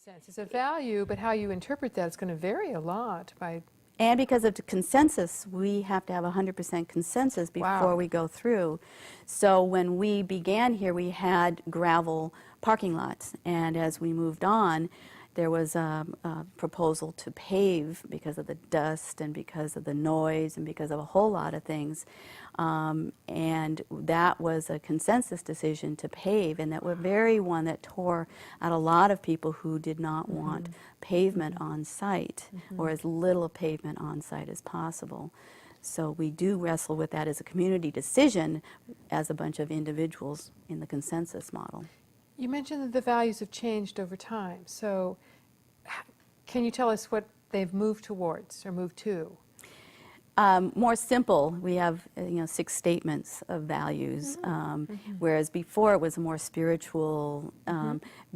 sense. It's a value, but how you interpret that is going to vary a lot by... And because of the consensus, we have to have 100% consensus before we go through. So when we began here, we had gravel parking lots. And as we moved on, there was a proposal to pave because of the dust and because of the noise and because of a whole lot of things. And that was a consensus decision to pave, and that was very one that tore out a lot of people who did not want pavement on site, or as little pavement on site as possible. So we do wrestle with that as a community decision as a bunch of individuals in the consensus model. You mentioned that the values have changed over time. So can you tell us what they've moved towards or moved to? More simple, we have 6 statements of values, whereas before it was a more spiritual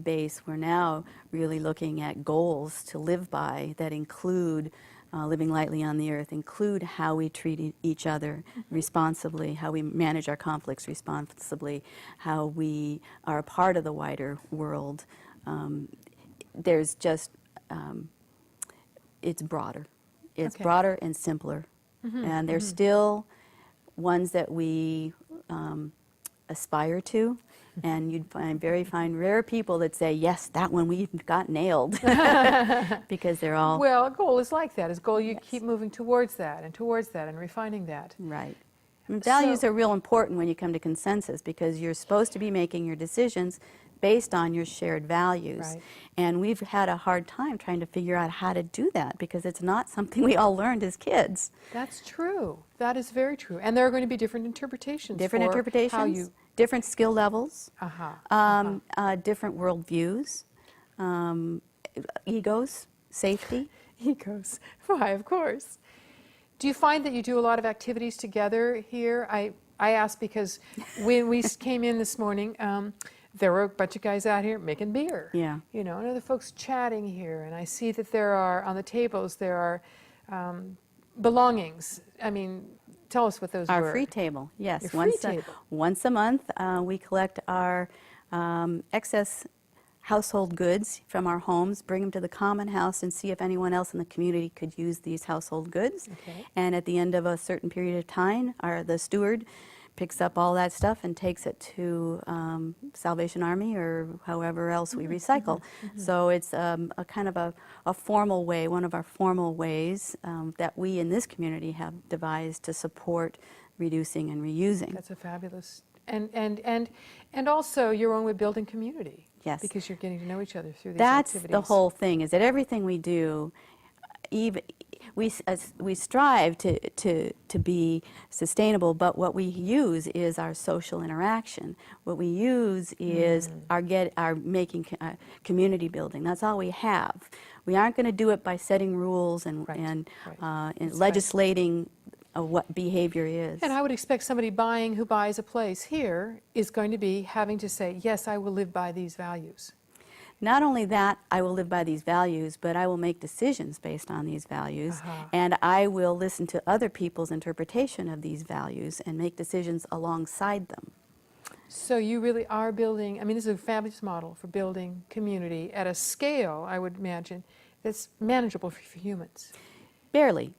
base. We're now really looking at goals to live by that include living lightly on the earth, include how we treat each other responsibly, how we manage our conflicts responsibly, how we are a part of the wider world. There's just, it's broader. It's broader and simpler. And there's still ones that we aspire to, and you'd find rare people that say, yes, that one we got nailed, because they're all... Well, a goal is like that. As a goal, you keep moving towards that and refining that. Right. And values are real important when you come to consensus, because you're supposed to be making your decisions based on your shared values. Right. And we've had a hard time trying to figure out how to do that, because it's not something we all learned as kids. That's true. That is very true. And there are going to be different interpretations. Different interpretations, how you... different skill levels, different worldviews, egos, safety. Egos. Why, of course. Do you find that you do a lot of activities together here? I ask because when we came in this morning, there were a bunch of guys out here making beer. Yeah. You know, and other folks chatting here. And I see that there are, on the tables, there are belongings. I mean, tell us what those were. Our free table, yes. Your free table. Once a month, we collect our excess household goods from our homes, bring them to the common house, and see if anyone else in the community could use these household goods. Okay. And at the end of a certain period of time, the steward picks up all that stuff and takes it to Salvation Army or however else we recycle. So it's a kind of a formal way, one of our formal ways that we in this community have devised to support reducing and reusing. That's a fabulous, and also your own way of building community. Yes. Because you're getting to know each other through these activities. activities. That's the whole thing, is that everything we do, even we strive to be sustainable, but what we use is our social interaction. What we use is our making community building. That's all we have. We aren't going to do it by setting rules and legislating what behavior is. And I would expect somebody who buys a place here is going to be having to say, yes, I will live by these values. Not only that, I will live by these values, but I will make decisions based on these values, and I will listen to other people's interpretation of these values and make decisions alongside them. So you really are building, I mean, this is a fabulous model for building community at a scale, I would imagine, that's manageable for humans. Barely.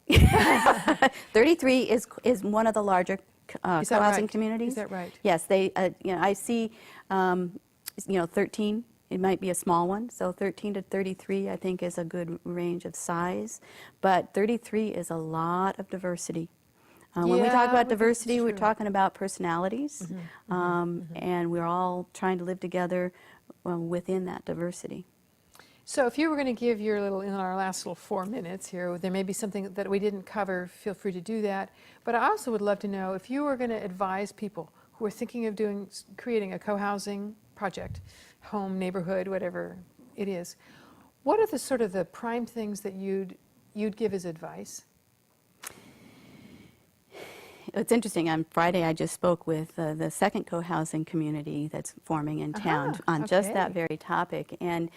33 is one of the larger co-housing communities. Is that right? Yes, they. I see. 13. It might be a small one. So 13 to 33, I think, is a good range of size. But 33 is a lot of diversity. When we talk about diversity, we're talking about personalities, and we're all trying to live together within that diversity. So if you were going to give your in our last little 4 minutes here, there may be something that we didn't cover, feel free to do that. But I also would love to know if you were going to advise people who are thinking of creating a co-housing project, home, neighborhood, whatever it is, what are the sort of the prime things that you'd give as advice? It's interesting. On Friday, I just spoke with the second co-housing community that's forming in town on just that very topic. And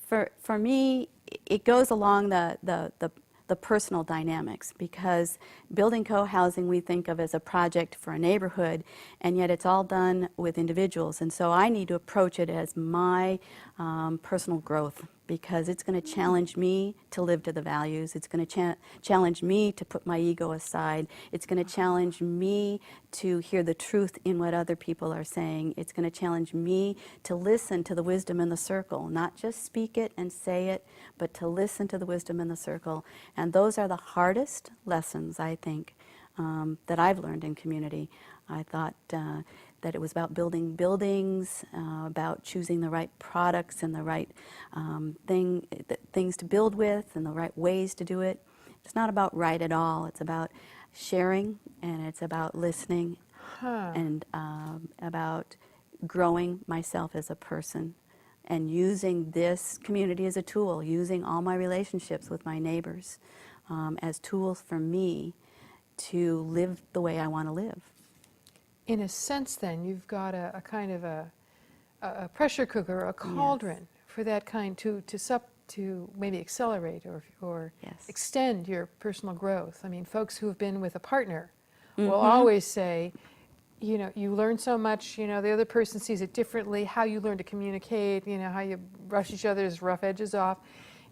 for me, it goes along the the personal dynamics, because building co-housing we think of as a project for a neighborhood, and yet it's all done with individuals. And so I need to approach it as my personal growth, because it's going to challenge me to live to the values. It's going to challenge me to put my ego aside. It's going to challenge me to hear the truth in what other people are saying. It's going to challenge me to listen to the wisdom in the circle, not just speak it and say it, but to listen to the wisdom in the circle. And those are the hardest lessons, I think, that I've learned in community. I thought that it was about building buildings, about choosing the right products and the right things to build with and the right ways to do it. It's not about right at all. It's about sharing, and it's about listening, and about growing myself as a person and using this community as a tool, using all my relationships with my neighbors as tools for me to live the way I want to live. In a sense, then, you've got a kind of a pressure cooker, or a cauldron, yes, for that kind to maybe accelerate or yes, extend your personal growth. I mean, folks who have been with a partner will always say, you know, you learn so much, you know, the other person sees it differently, how you learn to communicate, you know, how you brush each other's rough edges off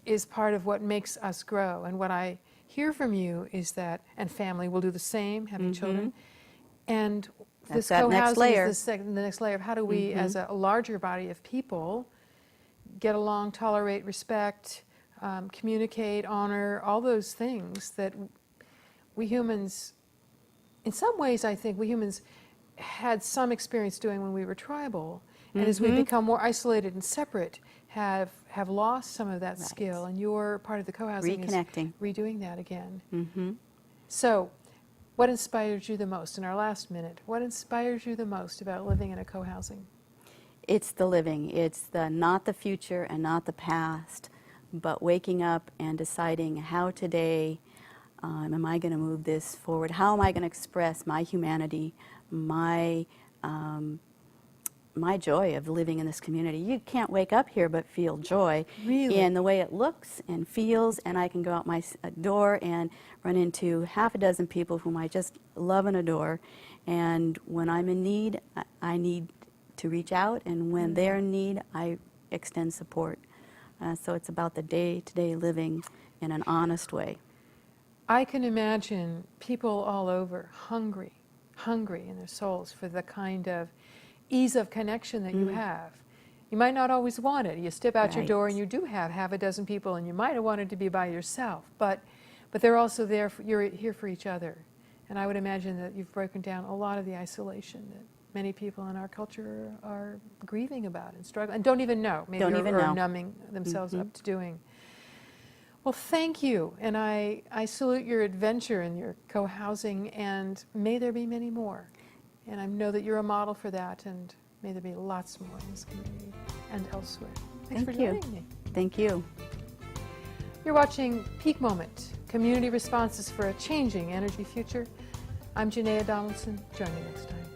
is part of what makes us grow. And what I hear from you is that, and family will do the same, having children, and this co-housing is the next layer of how do we, as a larger body of people, get along, tolerate, respect, communicate, honor, all those things that we humans, in some ways I think we humans had some experience doing when we were tribal, and as we become more isolated and separate, have lost some of that skill, and you're part of the co-housing reconnecting, redoing that again. So, what inspires you the most in our last minute? What inspires you the most about living in a co-housing? It's the living. It's the not the future and not the past, but waking up and deciding how today am I going to move this forward? How am I going to express my humanity, my my joy of living in this community? You can't wake up here but feel joy in the way it looks and feels, and I can go out my door and run into half a dozen people whom I just love and adore, and when I'm in need, I need to reach out, and when they're in need, I extend support. So it's about the day-to-day living in an honest way. I can imagine people all over hungry in their souls for the kind of ease of connection that you have. You might not always want it. You step out your door and you do have half a dozen people, and you might have wanted to be by yourself, but they're also there, you're here for each other. And I would imagine that you've broken down a lot of the isolation that many people in our culture are grieving about and struggling, and don't even know, maybe or numbing themselves up to doing. Well, thank you, and I salute your adventure and your co-housing, and may there be many more. And I know that you're a model for that, and may there be lots more in this community and elsewhere. Thanks for joining me. Thank you. You're watching Peak Moment, Community Responses for a Changing Energy Future. I'm Janaea Donaldson. Join me next time.